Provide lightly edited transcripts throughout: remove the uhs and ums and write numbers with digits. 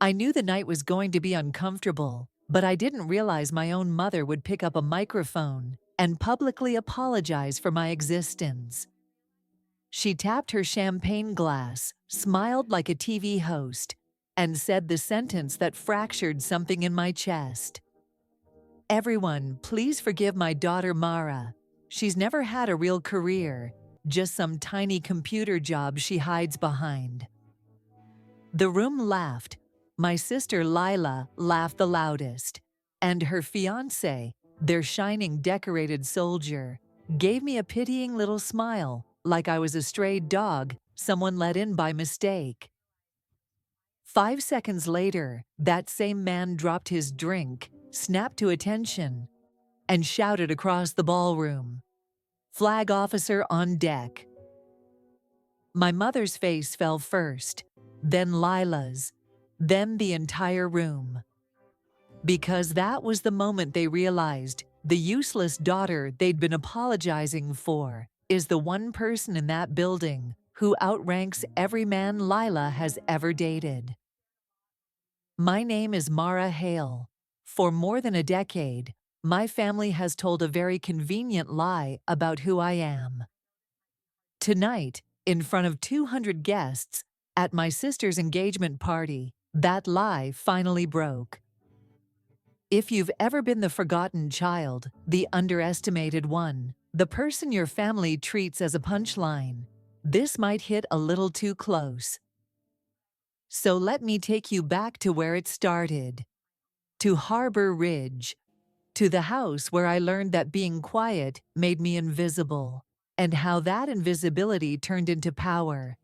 I knew the night was going to be uncomfortable, but I didn't realize my own mother would pick up a microphone and publicly apologize for my existence. She tapped her champagne glass, smiled like a TV host, and said the sentence that fractured something in my chest. "Everyone, please forgive my daughter Mara. She's never had a real career, just some tiny computer job she hides behind." The room laughed. My sister Lila laughed the loudest, and her fiancé, their shining decorated soldier, gave me a pitying little smile, like I was a stray dog someone let in by mistake. 5 seconds later, that same man dropped his drink, snapped to attention, and shouted across the ballroom, "Flag officer on deck." My mother's face fell first, then Lila's, then the entire room. Because that was the moment they realized the useless daughter they'd been apologizing for is the one person in that building who outranks every man Lila has ever dated. My name is Mara Hale. For more than a decade, my family has told a very convenient lie about who I am. Tonight, in front of 200 guests, at my sister's engagement party, that lie finally broke. If you've ever been the forgotten child, the underestimated one, the person your family treats as a punchline, this might hit a little too close. So let me take you back to where it started. To Harbor Ridge. To the house where I learned that being quiet made me invisible, and how that invisibility turned into power.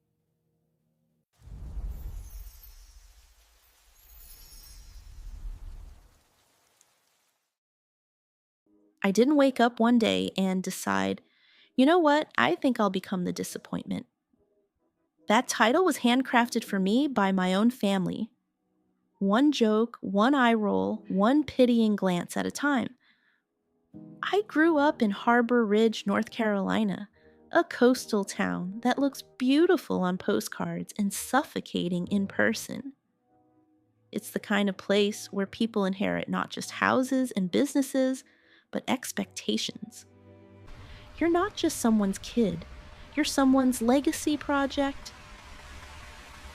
I didn't wake up one day and decide, you know what, I think I'll become the disappointment. That title was handcrafted for me by my own family. One joke, one eye roll, one pitying glance at a time. I grew up in Harbor Ridge, North Carolina, a coastal town that looks beautiful on postcards and suffocating in person. It's the kind of place where people inherit not just houses and businesses, but expectations. You're not just someone's kid, you're someone's legacy project.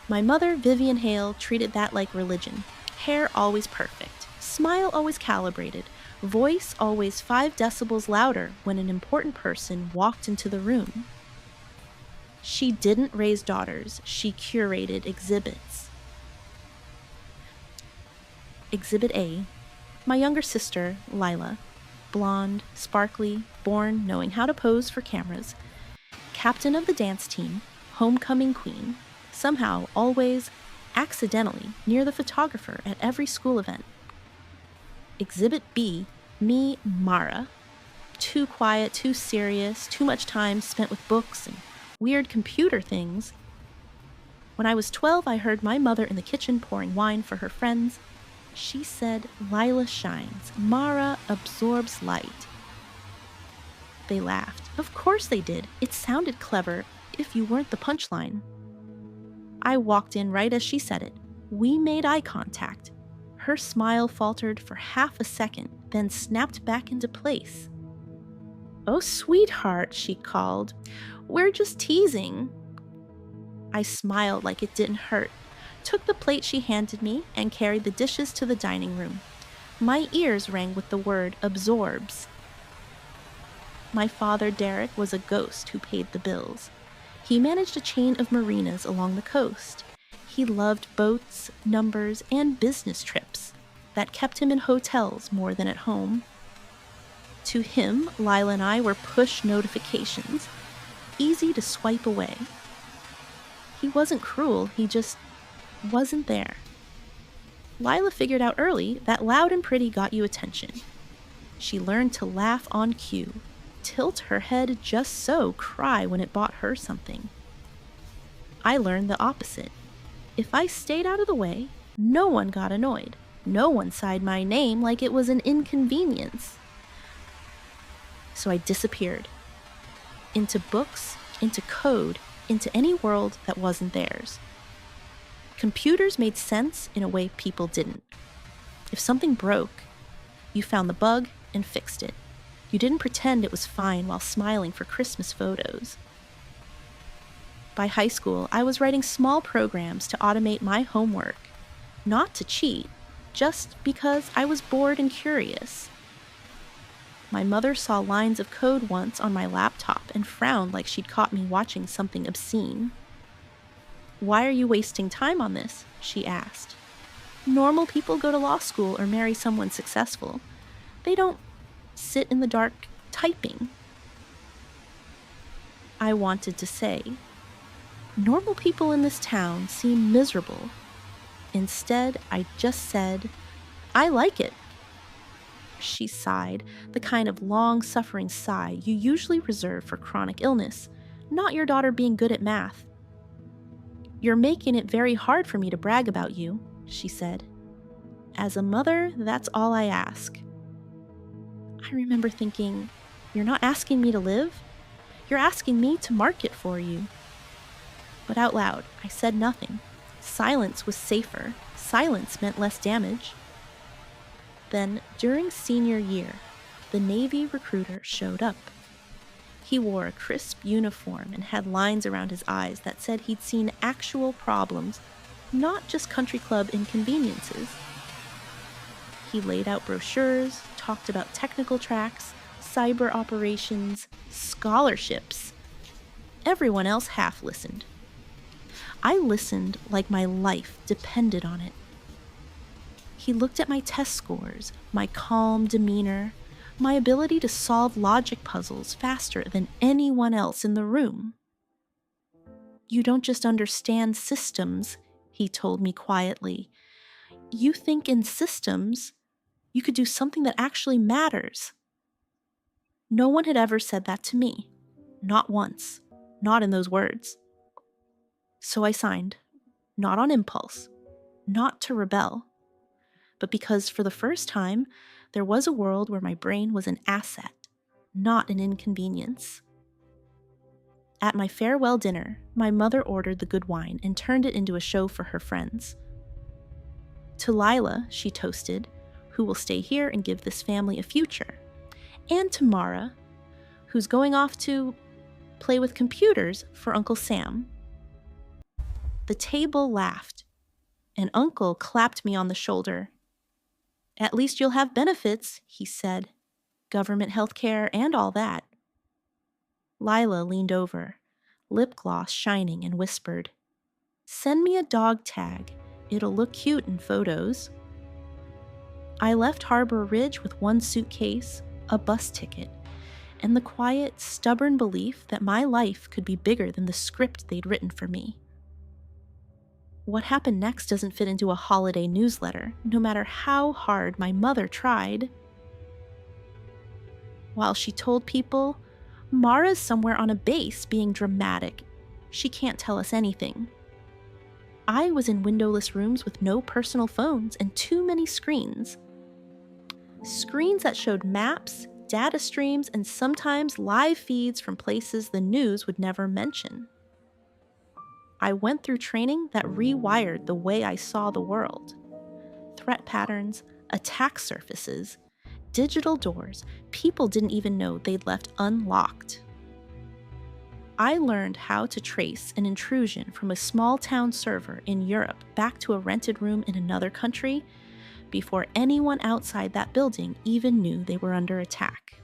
My mother, Vivian Hale, treated that like religion. Hair always perfect, smile always calibrated, voice always 5 decibels louder when an important person walked into the room. She didn't raise daughters, she curated exhibits. Exhibit A, my younger sister, Lila. Blonde, sparkly, born knowing how to pose for cameras, captain of the dance team, homecoming queen, somehow always, accidentally, near the photographer at every school event. Exhibit B, me, Mara. Too quiet, too serious, too much time spent with books and weird computer things. When I was 12, I heard my mother in the kitchen pouring wine for her friends. She said, "Lila shines, Mara absorbs light." They laughed. Of course they did. It sounded clever if you weren't the punchline. I walked in right as she said it. We made eye contact. Her smile faltered for half a second, then snapped back into place. "Oh, sweetheart," she called. "We're just teasing." I smiled like it didn't hurt, took the plate she handed me, and carried the dishes to the dining room. My ears rang with the word absorbs. My father, Derek, was a ghost who paid the bills. He managed a chain of marinas along the coast. He loved boats, numbers, and business trips that kept him in hotels more than at home. To him, Lila and I were push notifications, easy to swipe away. He wasn't cruel, he just wasn't there. Lila figured out early that loud and pretty got you attention. She learned to laugh on cue, tilt her head just so, cry when it bought her something. I learned the opposite. If I stayed out of the way, no one got annoyed. No one sighed my name like it was an inconvenience. So I disappeared. Into books, into code, into any world that wasn't theirs. Computers made sense in a way people didn't. If something broke, you found the bug and fixed it. You didn't pretend it was fine while smiling for Christmas photos. By high school, I was writing small programs to automate my homework, not to cheat, just because I was bored and curious. My mother saw lines of code once on my laptop and frowned like she'd caught me watching something obscene. "Why are you wasting time on this?" she asked. "Normal people go to law school or marry someone successful. They don't sit in the dark typing." I wanted to say, "Normal people in this town seem miserable." Instead, I just said, "I like it." She sighed, the kind of long-suffering sigh you usually reserve for chronic illness, not your daughter being good at math. "You're making it very hard for me to brag about you," she said. "As a mother, that's all I ask." I remember thinking, "You're not asking me to live? You're asking me to market for you." But out loud, I said nothing. Silence was safer. Silence meant less damage. Then, during senior year, the Navy recruiter showed up. He wore a crisp uniform and had lines around his eyes that said he'd seen actual problems, not just country club inconveniences. He laid out brochures, talked about technical tracks, cyber operations, scholarships. Everyone else half listened. I listened like my life depended on it. He looked at my test scores, my calm demeanor, my ability to solve logic puzzles faster than anyone else in the room. "You don't just understand systems," he told me quietly. "You think in systems, you could do something that actually matters." No one had ever said that to me. Not once. Not in those words. So I signed. Not on impulse. Not to rebel. But because for the first time, there was a world where my brain was an asset, not an inconvenience. At my farewell dinner, my mother ordered the good wine and turned it into a show for her friends. To Lila, she toasted, who will stay here and give this family a future. And to Mara, who's going off to play with computers for Uncle Sam. The table laughed, and Uncle clapped me on the shoulder. "At least you'll have benefits," he said. "Government health care and all that." Lila leaned over, lip gloss shining, and whispered, "Send me a dog tag. It'll look cute in photos." I left Harbor Ridge with one suitcase, a bus ticket, and the quiet, stubborn belief that my life could be bigger than the script they'd written for me. What happened next doesn't fit into a holiday newsletter, no matter how hard my mother tried. While she told people, "Mara's somewhere on a base being dramatic. She can't tell us anything." I was in windowless rooms with no personal phones and too many screens. Screens that showed maps, data streams, and sometimes live feeds from places the news would never mention. I went through training that rewired the way I saw the world. Threat patterns, attack surfaces, digital doors people didn't even know they'd left unlocked. I learned how to trace an intrusion from a small-town server in Europe back to a rented room in another country before anyone outside that building even knew they were under attack.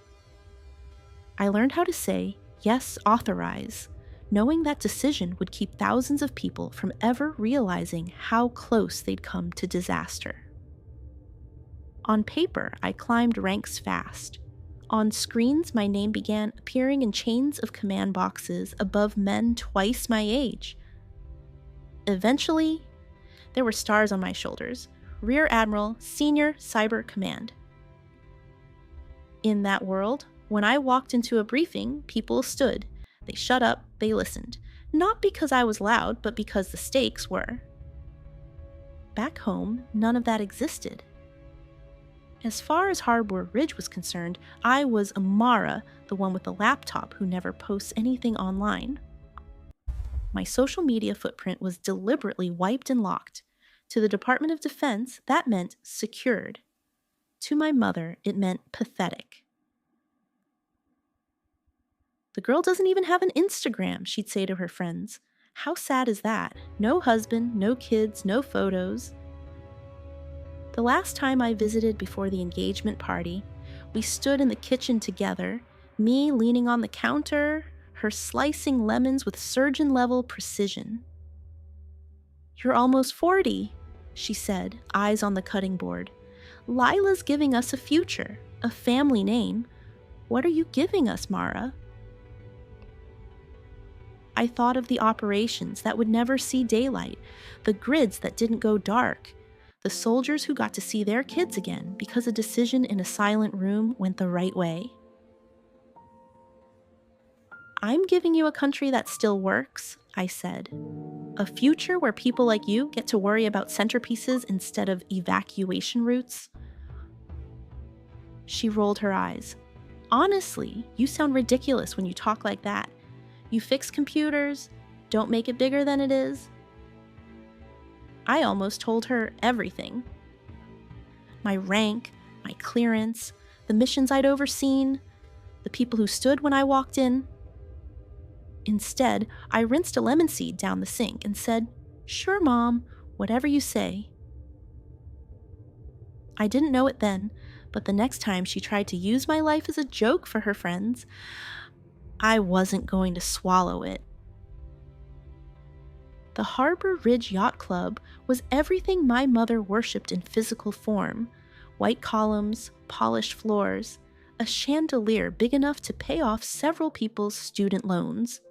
I learned how to say, "Yes, authorize," knowing that decision would keep thousands of people from ever realizing how close they'd come to disaster. On paper, I climbed ranks fast. On screens, my name began appearing in chains of command boxes above men twice my age. Eventually, there were stars on my shoulders. Rear Admiral, Senior Cyber Command. In that world, when I walked into a briefing, people stood. They shut up, they listened. Not because I was loud, but because the stakes were. Back home, none of that existed. As far as Harbor Ridge was concerned, I was Amara, the one with the laptop who never posts anything online. my social media footprint was deliberately wiped and locked. To the Department of Defense, that meant secured. To my mother, it meant pathetic. "The girl doesn't even have an Instagram," she'd say to her friends. "How sad is that? No husband, no kids, no photos." The last time I visited before the engagement party, we stood in the kitchen together, me leaning on the counter, her slicing lemons with surgeon-level precision. "You're almost 40, she said, eyes on the cutting board. "Lila's giving us a future, a family name. What are you giving us, Mara?" I thought of the operations that would never see daylight, the grids that didn't go dark, the soldiers who got to see their kids again because a decision in a silent room went the right way. "I'm giving you a country that still works," I said. "A future where people like you get to worry about centerpieces instead of evacuation routes." She rolled her eyes. "Honestly, you sound ridiculous when you talk like that. You fix computers, don't make it bigger than it is." I almost told her everything. My rank, my clearance, the missions I'd overseen, the people who stood when I walked in. Instead, I rinsed a lemon seed down the sink and said, "Sure, Mom, whatever you say." I didn't know it then, but the next time she tried to use my life as a joke for her friends, I wasn't going to swallow it. The Harbor Ridge Yacht Club was everything my mother worshipped in physical form: white columns, polished floors, a chandelier big enough to pay off several people's student loans.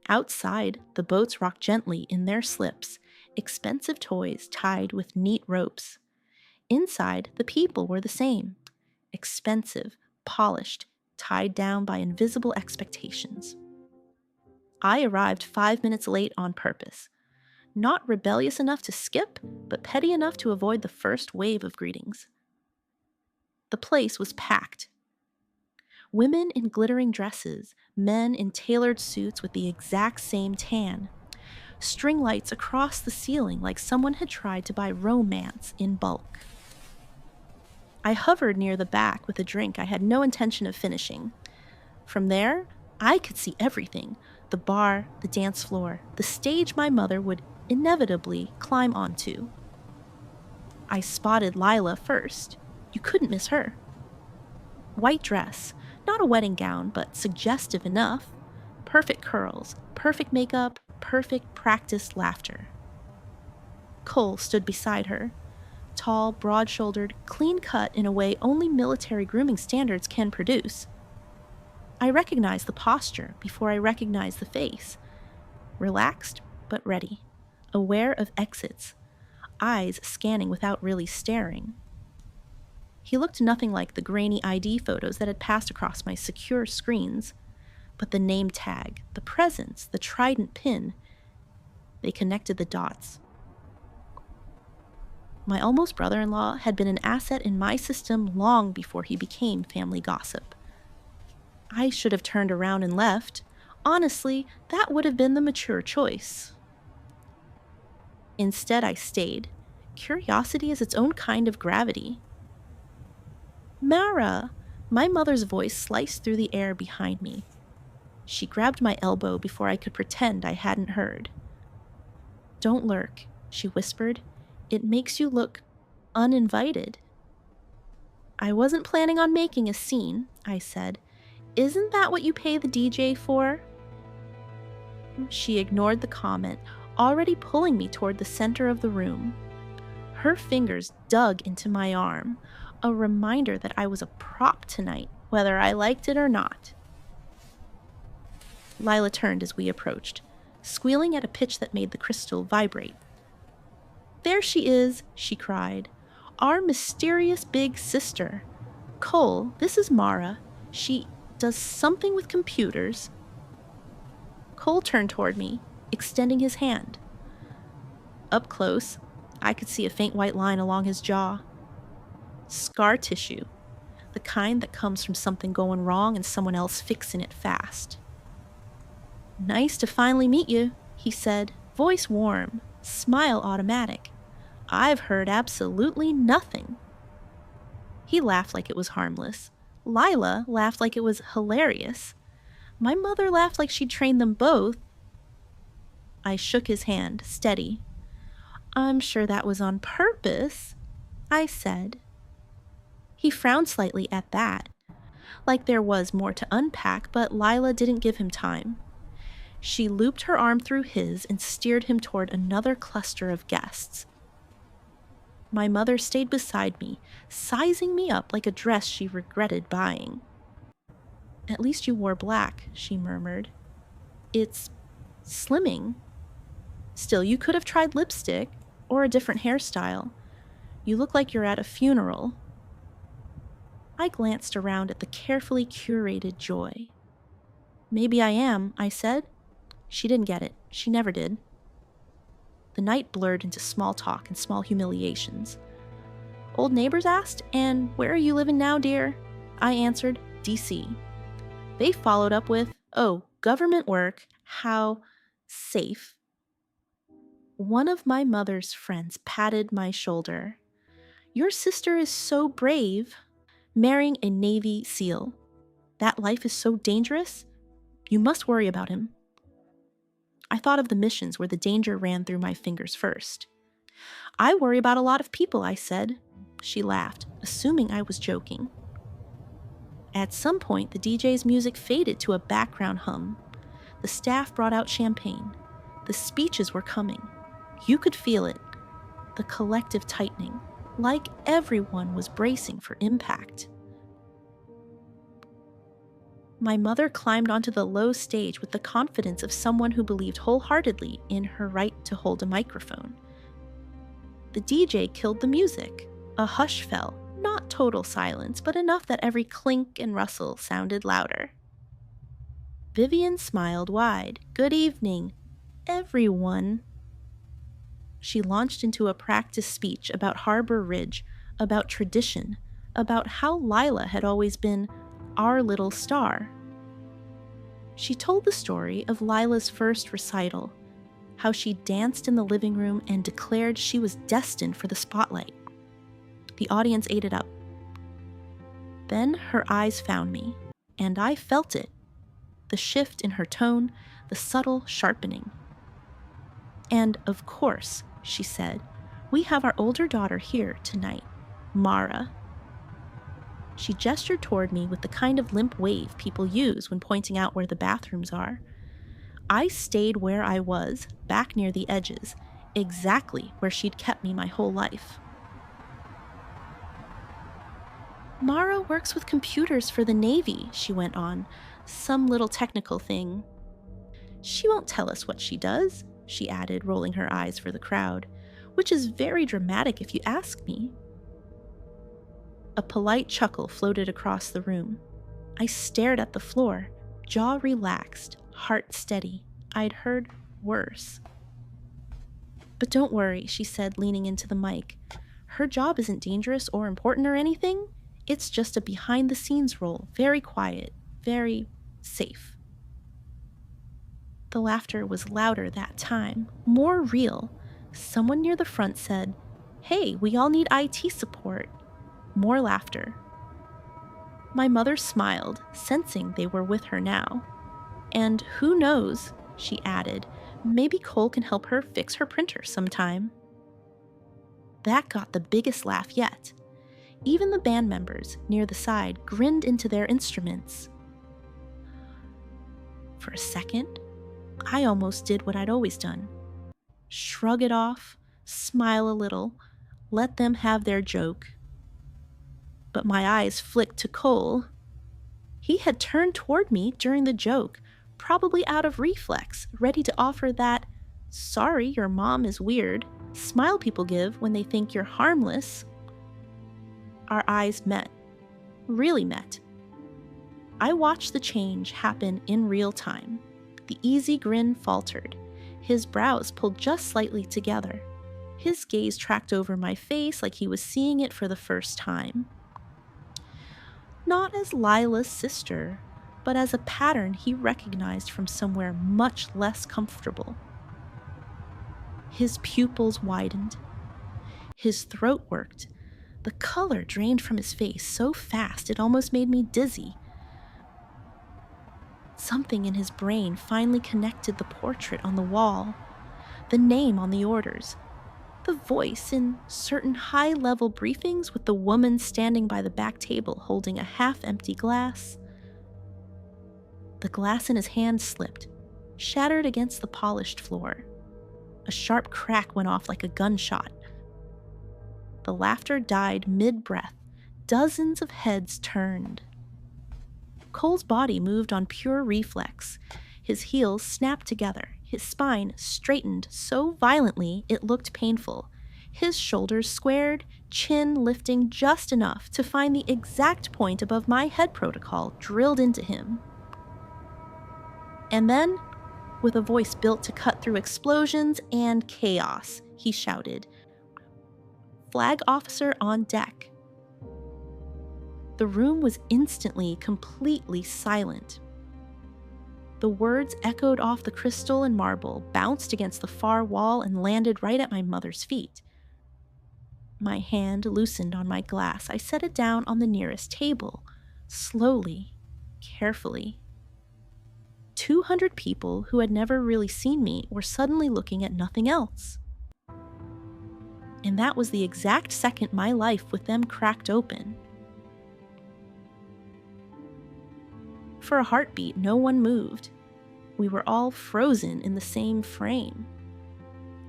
Outside, the boats rocked gently in their slips, expensive toys tied with neat ropes. Inside, the people were the same: expensive, polished, tied down by invisible expectations. I arrived 5 minutes late on purpose. Not rebellious enough to skip, but petty enough to avoid the first wave of greetings. The place was packed. Women in glittering dresses, men in tailored suits with the exact same tan. String lights across the ceiling like someone had tried to buy romance in bulk. I hovered near the back with a drink I had no intention of finishing. From there, I could see everything: the bar, the dance floor, the stage my mother would inevitably climb onto. I spotted Lila first. You couldn't miss her. White dress, not a wedding gown, but suggestive enough. Perfect curls, perfect makeup, perfect practiced laughter. Cole stood beside her. Tall, broad-shouldered, clean-cut in a way only military grooming standards can produce. I recognized the posture before I recognized the face. Relaxed, but ready. Aware of exits. Eyes scanning without really staring. He looked nothing like the grainy ID photos that had passed across my secure screens. But the name tag, the presence, the trident pin, they connected the dots. My almost brother-in-law had been an asset in my system long before he became family gossip. I should have turned around and left. Honestly, that would have been the mature choice. Instead, I stayed. Curiosity is its own kind of gravity. "Mara!" My mother's voice sliced through the air behind me. She grabbed my elbow before I could pretend I hadn't heard. "Don't lurk," she whispered. "It makes you look uninvited." "I wasn't planning on making a scene," I said. "Isn't that what you pay the DJ for?" She ignored the comment, already pulling me toward the center of the room. Her fingers dug into my arm, a reminder that I was a prop tonight, whether I liked it or not. Lila turned as we approached, squealing at a pitch that made the crystal vibrate. "There she is," she cried. "Our mysterious big sister. Cole, this is Mara. She does something with computers." Cole turned toward me, extending his hand. Up close, I could see a faint white line along his jaw. Scar tissue, the kind that comes from something going wrong and someone else fixing it fast. "Nice to finally meet you," he said, voice warm, smile automatic. "I've heard absolutely nothing." He laughed like it was harmless. Lila laughed like it was hilarious. My mother laughed like she'd trained them both. I shook his hand, steady. "I'm sure that was on purpose," I said. He frowned slightly at that, like there was more to unpack, but Lila didn't give him time. She looped her arm through his and steered him toward another cluster of guests. My mother stayed beside me, sizing me up like a dress she regretted buying. "At least you wore black," she murmured. "It's slimming. Still, you could have tried lipstick or a different hairstyle. You look like you're at a funeral." I glanced around at the carefully curated joy. "Maybe I am," I said. She didn't get it. She never did. The night blurred into small talk and small humiliations. Old neighbors asked, "And where are you living now, dear?" I answered, "DC. They followed up with, "Oh, government work, how safe." One of my mother's friends patted my shoulder. "Your sister is so brave, marrying a Navy SEAL. That life is so dangerous. You must worry about him." I thought of the missions where the danger ran through my fingers first. "I worry about a lot of people," I said. She laughed, assuming I was joking. At some point, the DJ's music faded to a background hum. The staff brought out champagne. The speeches were coming. You could feel it, the collective tightening, like everyone was bracing for impact. My mother climbed onto the low stage with the confidence of someone who believed wholeheartedly in her right to hold a microphone. The DJ killed the music. A hush fell, not total silence, but enough that every clink and rustle sounded louder. Vivian smiled wide. "Good evening, everyone." She launched into a practice speech about Harbor Ridge, about tradition, about how Lila had always been our little star. She told the story of Lila's first recital, how she danced in the living room and declared she was destined for the spotlight. The audience ate it up. Then her eyes found me, and I felt it. The shift in her tone, the subtle sharpening. "And of course," she said, "we have our older daughter here tonight, Mara." She gestured toward me with the kind of limp wave people use when pointing out where the bathrooms are. I stayed where I was, back near the edges, exactly where she'd kept me my whole life. "Mara works with computers for the Navy," she went on, "some little technical thing. She won't tell us what she does," she added, rolling her eyes for the crowd, "which is very dramatic if you ask me." A polite chuckle floated across the room. I stared at the floor, jaw relaxed, heart steady. I'd heard worse. "But don't worry," she said, leaning into the mic. "Her job isn't dangerous or important or anything. It's just a behind-the-scenes role, very quiet, very safe." The laughter was louder that time, more real. Someone near the front said, "Hey, we all need IT support." More laughter. My mother smiled, sensing they were with her now. "And who knows," she added, "maybe Cole can help her fix her printer sometime." That got the biggest laugh yet. Even the band members, near the side, grinned into their instruments. For a second, I almost did what I'd always done. Shrug it off, smile a little, let them have their joke. But my eyes flicked to Cole. He had turned toward me during the joke, probably out of reflex, ready to offer that "sorry, your mom is weird" smile people give when they think you're harmless. Our eyes met. Really met. I watched the change happen in real time. The easy grin faltered. His brows pulled just slightly together. His gaze tracked over my face like he was seeing it for the first time. Not as Lila's sister, but as a pattern he recognized from somewhere much less comfortable. His pupils widened. His throat worked. The color drained from his face so fast it almost made me dizzy. Something in his brain finally connected the portrait on the wall, the name on the orders, the voice in certain high-level briefings with the woman standing by the back table holding a half-empty glass. The glass in his hand slipped, shattered against the polished floor. A sharp crack went off like a gunshot. The laughter died mid-breath. Dozens of heads turned. Cole's body moved on pure reflex. His heels snapped together, his spine straightened so violently it looked painful. His shoulders squared, chin lifting just enough to find the exact point above my head protocol drilled into him. And then, with a voice built to cut through explosions and chaos, he shouted, "Flag officer on deck." The room was instantly completely silent. The words echoed off the crystal and marble, bounced against the far wall, and landed right at my mother's feet. My hand loosened on my glass. I set it down on the nearest table, slowly, carefully. 200 people who had never really seen me were suddenly looking at nothing else. And that was the exact second my life with them cracked open. For a heartbeat, no one moved. We were all frozen in the same frame.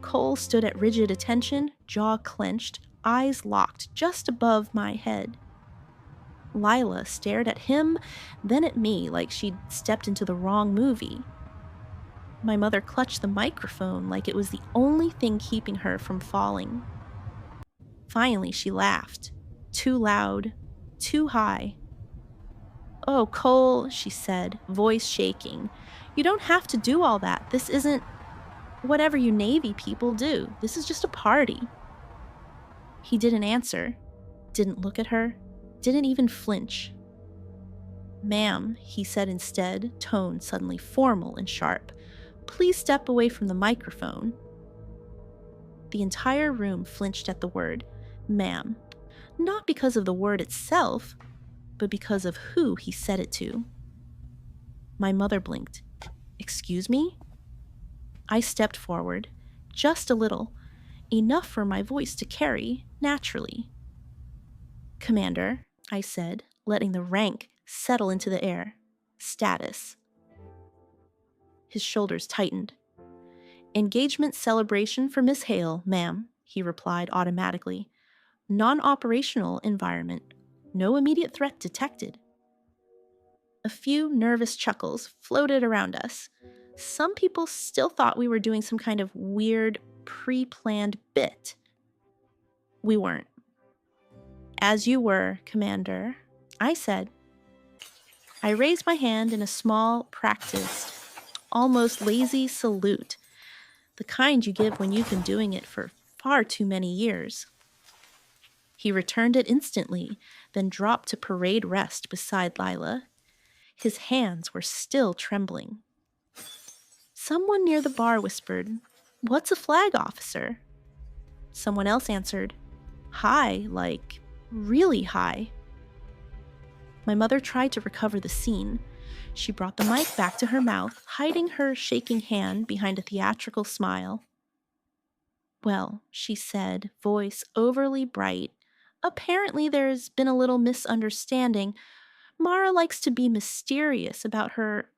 Cole stood at rigid attention, jaw clenched, eyes locked just above my head. Lila stared at him, then at me like she'd stepped into the wrong movie. My mother clutched the microphone like it was the only thing keeping her from falling. Finally, she laughed. Too loud, too high. "Oh, Cole," she said, voice shaking. "You don't have to do all that. This isn't whatever you Navy people do. This is just a party." He didn't answer, didn't look at her, didn't even flinch. "Ma'am," he said instead, tone suddenly formal and sharp, "please step away from the microphone." The entire room flinched at the word, "ma'am," not because of the word itself, but because of who he said it to. My mother blinked. "Excuse me?" I stepped forward, just a little, enough for my voice to carry naturally. "Commander," I said, letting the rank settle into the air. "Status." His shoulders tightened. "Engagement celebration for Miss Hale, ma'am," he replied automatically. "Non-operational environment. No immediate threat detected." A few nervous chuckles floated around us. Some people still thought we were doing some kind of weird, pre-planned bit. We weren't. "As you were, Commander," I said. I raised my hand in a small, practiced, almost lazy salute, the kind you give when you've been doing it for far too many years. He returned it instantly, then dropped to parade rest beside Lila. His hands were still trembling. Someone near the bar whispered, "What's a flag officer?" Someone else answered, "High, like really high." My mother tried to recover the scene. She brought the mic back to her mouth, hiding her shaking hand behind a theatrical smile. "Well," she said, voice overly bright, "apparently there's been a little misunderstanding. Mara likes to be mysterious about her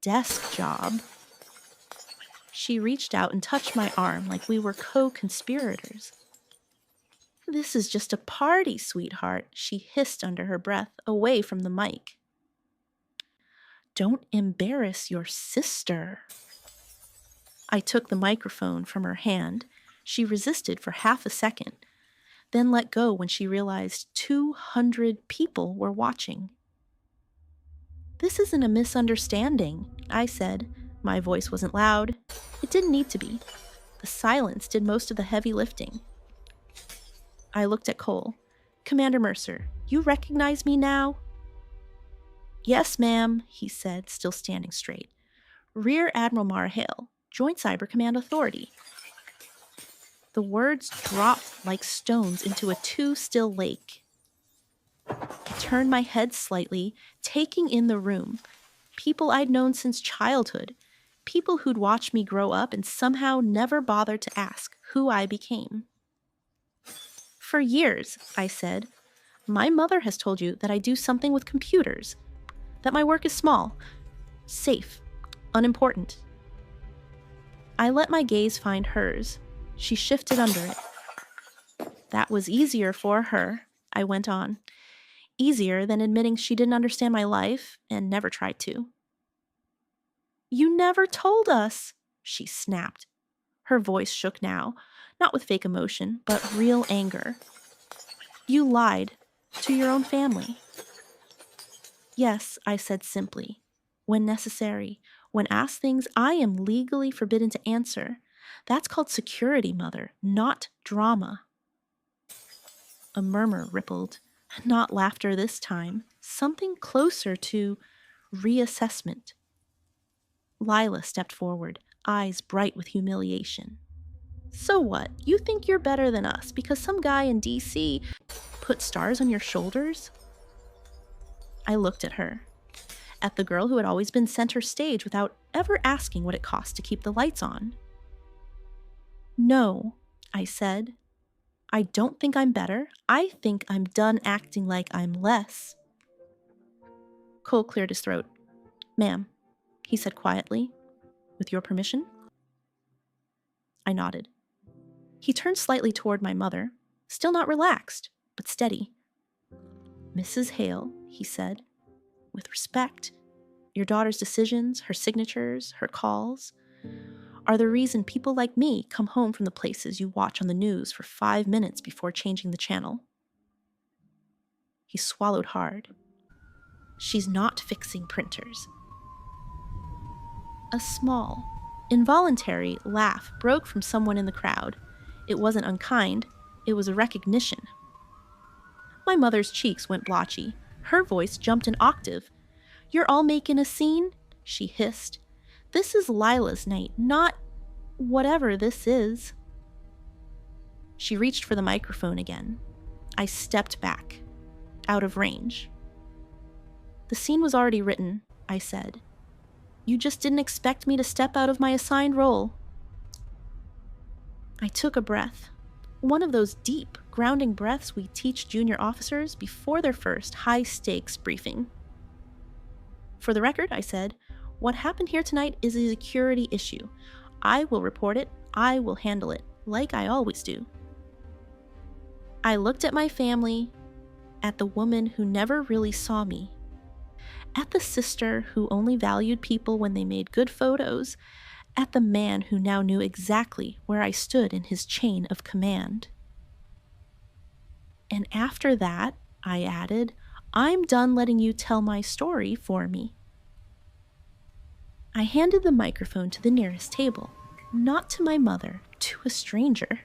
desk job." She reached out and touched my arm like we were co-conspirators. "This is just a party, sweetheart," she hissed under her breath, away from the mic. "Don't embarrass your sister." I took the microphone from her hand. She resisted for half a second, then let go when she realized 200 people were watching. "This isn't a misunderstanding," I said. My voice wasn't loud. It didn't need to be. The silence did most of the heavy lifting. I looked at Cole. "Commander Mercer, you recognize me now?" Yes, ma'am, he said, still standing straight. Rear Admiral Mara Hale, Joint Cyber Command Authority. The words dropped like stones into a too-still lake. I turned my head slightly, taking in the room. People I'd known since childhood. People who'd watched me grow up and somehow never bothered to ask who I became. For years, I said, my mother has told you that I do something with computers, that my work is small, safe, unimportant. I let my gaze find hers. She shifted under it. That was easier for her, I went on. Easier than admitting she didn't understand my life and never tried to. You never told us, she snapped. Her voice shook now, not with fake emotion, but real anger. You lied to your own family. Yes, I said simply. When necessary, when asked things I am legally forbidden to answer. That's called security, Mother, not drama. A murmur rippled, not laughter this time, something closer to reassessment. Lila stepped forward, eyes bright with humiliation. So what? You think you're better than us because some guy in D.C. put stars on your shoulders? I looked at her, at the girl who had always been center stage without ever asking what it cost to keep the lights on. No, I said. I don't think I'm better. I think I'm done acting like I'm less. Cole cleared his throat. Ma'am, he said quietly, with your permission? I nodded. He turned slightly toward my mother, still not relaxed, but steady. Mrs. Hale, he said, with respect, your daughter's decisions, her signatures, her calls, are the reason people like me come home from the places you watch on the news for 5 minutes before changing the channel. He swallowed hard. She's not fixing printers. A small, involuntary laugh broke from someone in the crowd. It wasn't unkind, it was a recognition. My mother's cheeks went blotchy. Her voice jumped an octave. You're all making a scene? She hissed. This is Lila's night, not whatever this is. She reached for the microphone again. I stepped back, out of range. The scene was already written, I said. You just didn't expect me to step out of my assigned role. I took a breath. One of those deep, grounding breaths we teach junior officers before their first high-stakes briefing. For the record, I said, what happened here tonight is a security issue. I will report it. I will handle it, like I always do. I looked at my family, at the woman who never really saw me, at the sister who only valued people when they made good photos, at the man who now knew exactly where I stood in his chain of command. And after that, I added, I'm done letting you tell my story for me. I handed the microphone to the nearest table, not to my mother, to a stranger.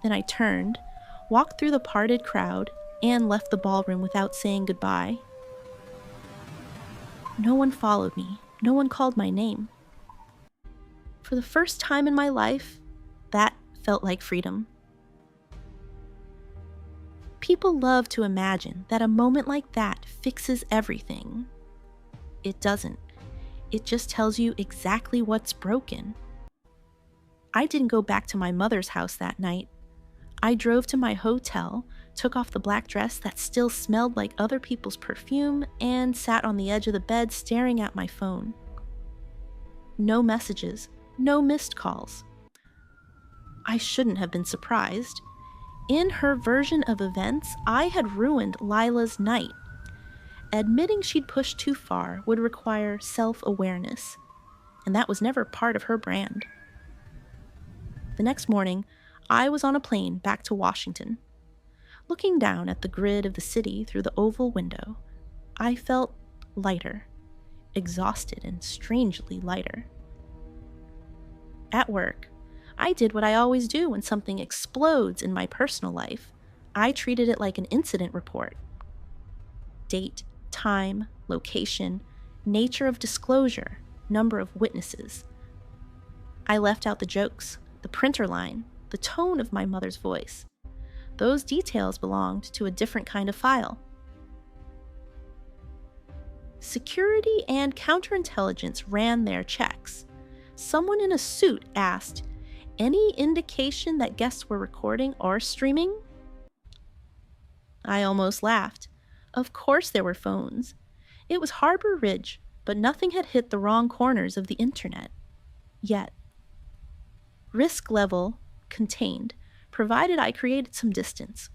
Then I turned, walked through the parted crowd, and left the ballroom without saying goodbye. No one followed me. No one called my name. For the first time in my life, that felt like freedom. People love to imagine that a moment like that fixes everything. It doesn't. It just tells you exactly what's broken. I didn't go back to my mother's house that night. I drove to my hotel, took off the black dress that still smelled like other people's perfume, and sat on the edge of the bed staring at my phone. No messages, no missed calls. I shouldn't have been surprised. In her version of events, I had ruined Lila's night. Admitting she'd pushed too far would require self-awareness, and that was never part of her brand. The next morning, I was on a plane back to Washington. Looking down at the grid of the city through the oval window, I felt lighter, exhausted and strangely lighter. At work, I did what I always do when something explodes in my personal life. I treated it like an incident report. Date, time, location, nature of disclosure, number of witnesses. I left out the jokes, the printer line, the tone of my mother's voice. Those details belonged to a different kind of file. Security and counterintelligence ran their checks. Someone in a suit asked, "Any indication that guests were recording or streaming?" I almost laughed. Of course there were phones. It was Harbor Ridge, but nothing had hit the wrong corners of the internet. Yet. Risk level contained, provided I created some distance.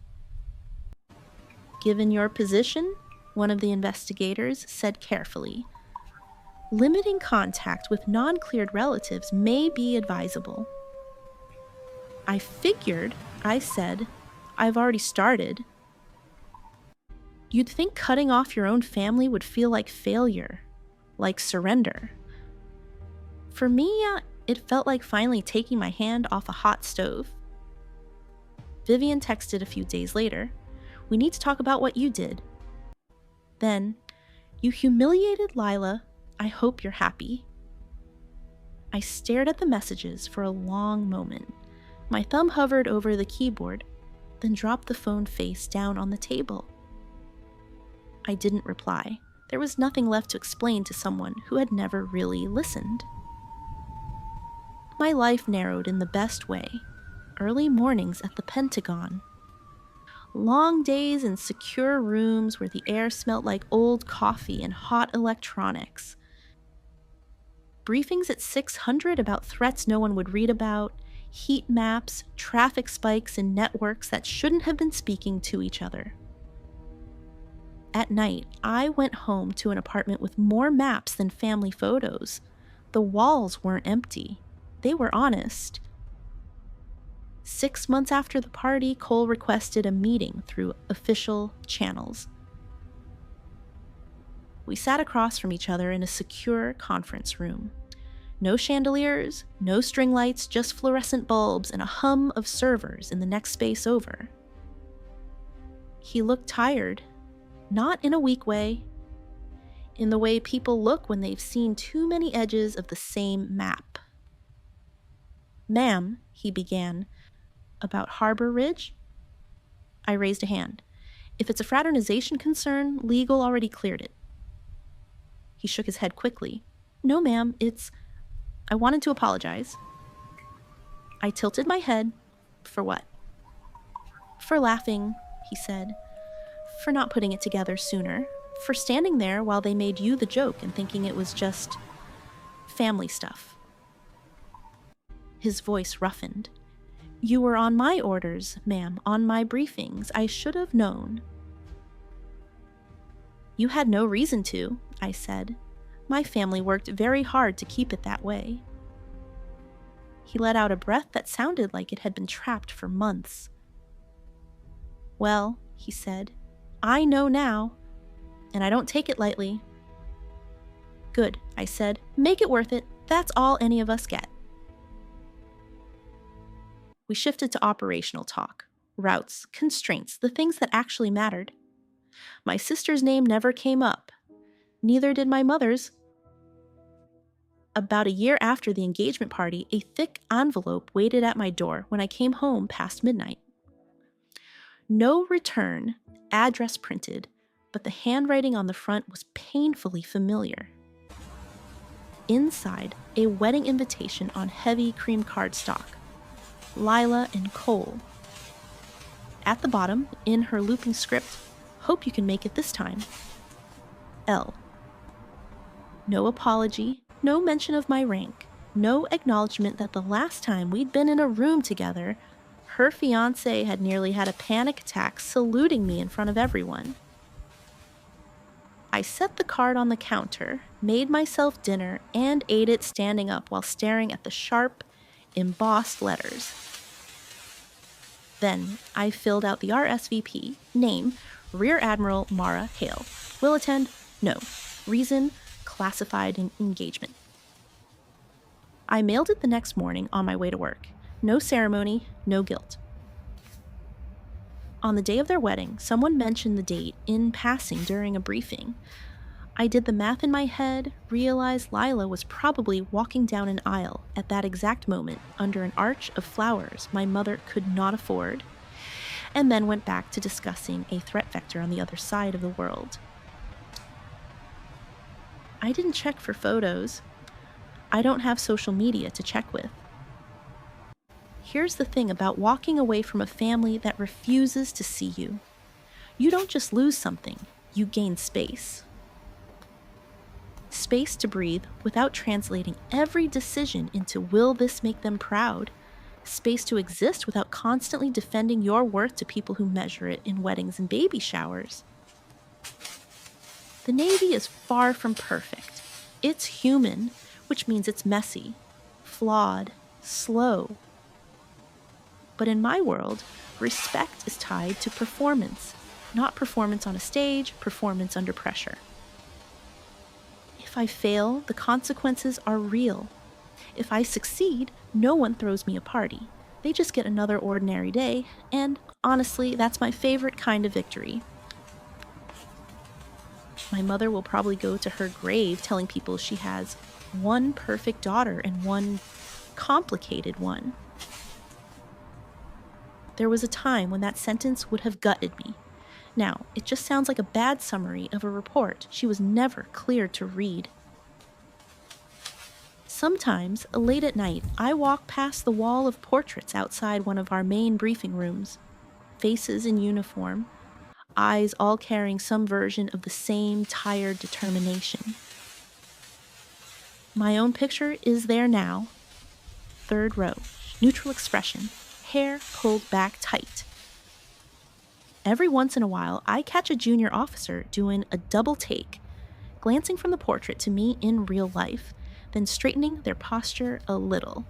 "Given your position," one of the investigators said carefully, "limiting contact with non-cleared relatives may be advisable." "I figured," I said. "I've already started." "You'd think cutting off your own family would feel like failure, like surrender. For me, it felt like finally taking my hand off a hot stove." Vivian texted a few days later, "We need to talk about what you did." Then, "You humiliated Lila. I hope you're happy." I stared at the messages for a long moment. My thumb hovered over the keyboard, then dropped the phone face down on the table. I didn't reply. There was nothing left to explain to someone who had never really listened. My life narrowed in the best way. Early mornings at the Pentagon. Long days in secure rooms where the air smelled like old coffee and hot electronics. Briefings at 600 about threats no one would read about, heat maps, traffic spikes in networks that shouldn't have been speaking to each other. At night, I went home to an apartment with more maps than family photos. The walls weren't empty. They were honest. 6 months after the party, Cole requested a meeting through official channels. We sat across from each other in a secure conference room. No chandeliers, no string lights, just fluorescent bulbs and a hum of servers in the next space over. He looked tired, not in a weak way, in the way people look when they've seen too many edges of the same map. "Ma'am," he began, "about Harbor Ridge?" I raised a hand. "If it's a fraternization concern, legal already cleared it." He shook his head quickly. "No, ma'am, I wanted to apologize." I tilted my head. "For what?" "For laughing," he said. "For not putting it together sooner. For standing there while they made you the joke and thinking it was just family stuff." His voice roughened. "You were on my orders, ma'am, on my briefings. I should have known." "You had no reason to," I said. "My family worked very hard to keep it that way." He let out a breath that sounded like it had been trapped for months. "Well," he said, "I know now, and I don't take it lightly." "Good," I said. "Make it worth it. That's all any of us get." We shifted to operational talk, routes, constraints, the things that actually mattered. My sister's name never came up. Neither did my mother's. About a year after the engagement party, a thick envelope waited at my door when I came home past midnight. No return, address printed, but the handwriting on the front was painfully familiar. Inside, a wedding invitation on heavy cream cardstock. Lila and Cole. At the bottom, in her looping script, "Hope you can make it this time." L. No apology, no mention of my rank, no acknowledgement that the last time we'd been in a room together, her fiancé had nearly had a panic attack saluting me in front of everyone. I set the card on the counter, made myself dinner, and ate it standing up while staring at the sharp, embossed letters. Then I filled out the RSVP. Name, Rear Admiral Mara Hale. Will attend? No. Reason, classified engagement. I mailed it the next morning on my way to work. No ceremony, no guilt. On the day of their wedding, someone mentioned the date in passing during a briefing. I did the math in my head, realized Lila was probably walking down an aisle at that exact moment under an arch of flowers my mother could not afford, and then went back to discussing a threat vector on the other side of the world. I didn't check for photos. I don't have social media to check with. Here's the thing about walking away from a family that refuses to see you. You don't just lose something, you gain space. Space to breathe without translating every decision into will this make them proud. Space to exist without constantly defending your worth to people who measure it in weddings and baby showers. The Navy is far from perfect. It's human, which means it's messy, flawed, slow. But in my world, respect is tied to performance, not performance on a stage, performance under pressure. If I fail, the consequences are real. If I succeed, no one throws me a party. They just get another ordinary day, and honestly, that's my favorite kind of victory. My mother will probably go to her grave telling people she has one perfect daughter and one complicated one. There was a time when that sentence would have gutted me. Now, it just sounds like a bad summary of a report she was never cleared to read. Sometimes, late at night, I walk past the wall of portraits outside one of our main briefing rooms. Faces in uniform, eyes all carrying some version of the same tired determination. My own picture is there now. Third row, neutral expression, hair pulled back tight. Every once in a while, I catch a junior officer doing a double take, glancing from the portrait to me in real life, then straightening their posture a little.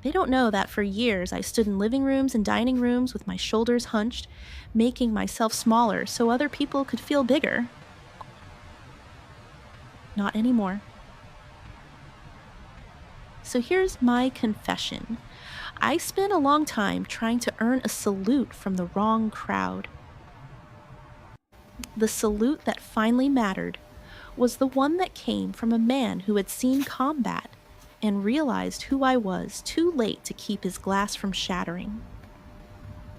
They don't know that for years I stood in living rooms and dining rooms with my shoulders hunched, making myself smaller so other people could feel bigger. Not anymore. So here's my confession. I spent a long time trying to earn a salute from the wrong crowd. The salute that finally mattered was the one that came from a man who had seen combat and realized who I was too late to keep his glass from shattering.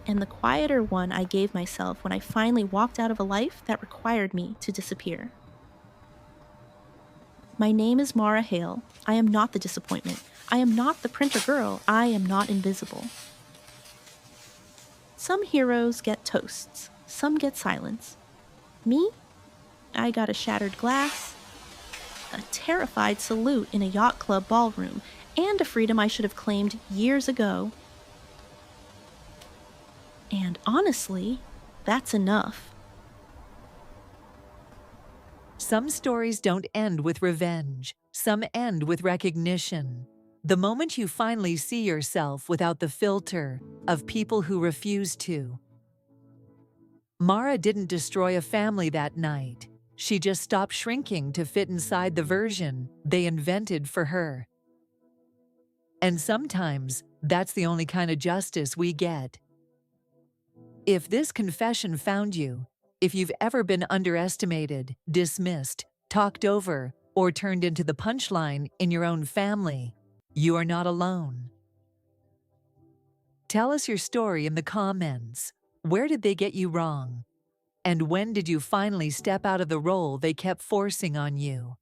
And the quieter one I gave myself when I finally walked out of a life that required me to disappear. My name is Mara Hale. I am not the disappointment. I am not the printer girl. I am not invisible. Some heroes get toasts. Some get silence. Me? I got a shattered glass, a terrified salute in a yacht club ballroom, and a freedom I should have claimed years ago. And honestly, that's enough. Some stories don't end with revenge. Some end with recognition. The moment you finally see yourself without the filter of people who refuse to. Mara didn't destroy a family that night. She just stopped shrinking to fit inside the version they invented for her. And sometimes, that's the only kind of justice we get. If this confession found you, if you've ever been underestimated, dismissed, talked over, or turned into the punchline in your own family, you are not alone. Tell us your story in the comments. Where did they get you wrong? And when did you finally step out of the role they kept forcing on you?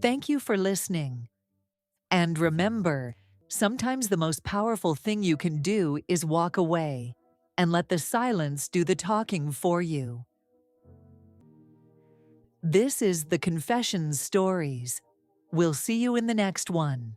Thank you for listening. And remember, sometimes the most powerful thing you can do is walk away and let the silence do the talking for you. This is the Confessions Stories. We'll see you in the next one.